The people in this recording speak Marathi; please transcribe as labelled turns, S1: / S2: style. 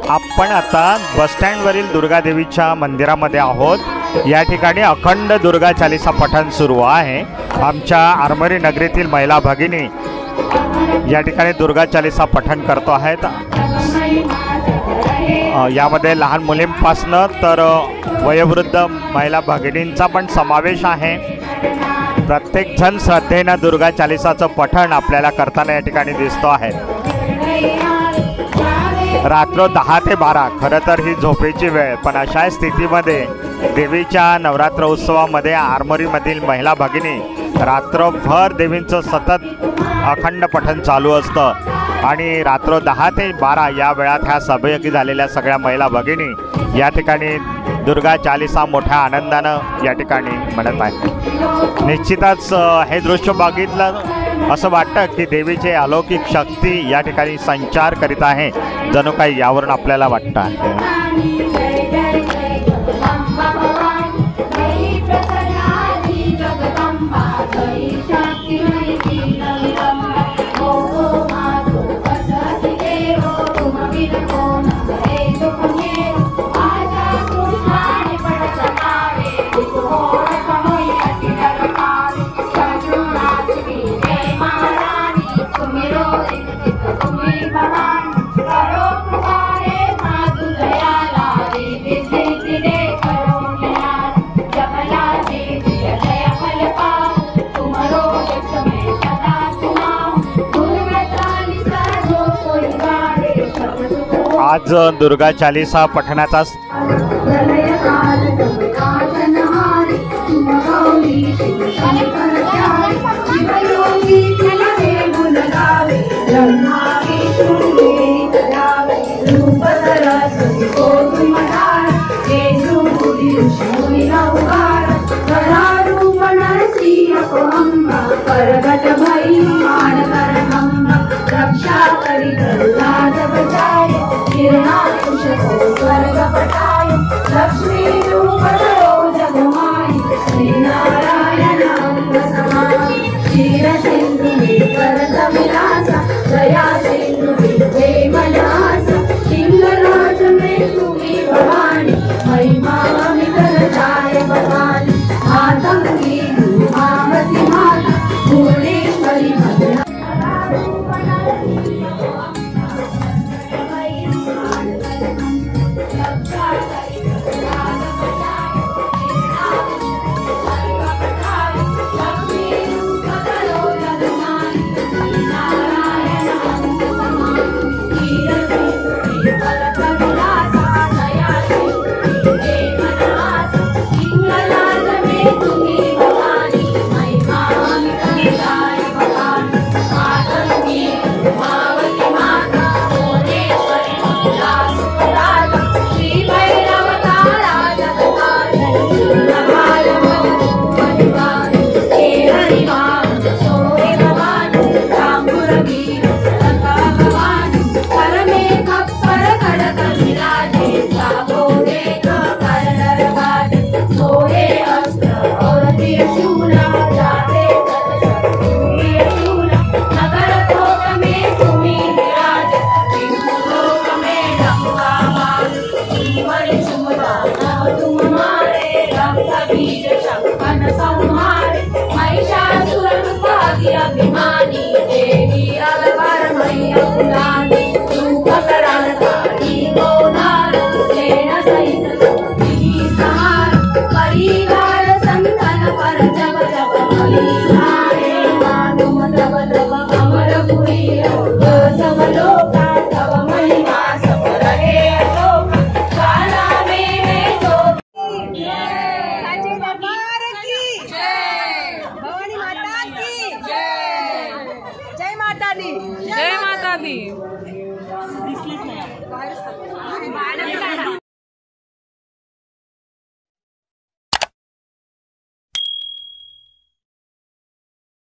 S1: आपण आता बसस्टँडवरील दुर्गादेवीच्या मंदिरामध्ये आहोत। या ठिकाणी अखंड दुर्गा चालीसा पठण सुरू आहे। आमच्या आरमोरी नगरीतील महिला भगिनी या ठिकाणी दुर्गा चालीसा पठण करतो आहेत। यामध्ये लहान मुलींपासून तर वयोवृद्ध महिला भगिनींचा पण समावेश आहे। प्रत्येक जण श्रद्धेने दुर्गा चालीसाचं पठण आपल्याला करताना या ठिकाणी दिसतो आहे। रात्र 10 ते 12 खरं तर ही झोपेची वेळ, पण अशा स्थितीमध्ये देवीच्या नवरात्र उत्सवामध्ये आरमोरीमधील महिला भगिनी रात्रभर देवींचं सतत अखंड पठण चालू असतं आणि रात्र 10 ते 12 या वेळात ह्या सहभागी झालेल्या सगळ्या महिला भगिनी या ठिकाणी दुर्गा चालीसा मोठ्या आनंदानं या ठिकाणी म्हणत आहेत। निश्चितच हे दृश्य बघितलं असं वाटतं की देवीचे अलौकिक शक्ती या ठिकाणी संचार करीत आहे, जणू काही यावरून आपल्याला वाटतं आहे। आज दुर्गा चालीसा पठणाचा
S2: लक्ष्मी रूप जगमाई श्रीनारायण क्षीर सिंधु करत विलासा दया सिंधु प्रेमदास सिंहराज में तुम्ही भवानी महिमा अमित जाय भवानी मातंगी मामती माता भुवनेश्वरी भद्रा
S3: जय माता दी।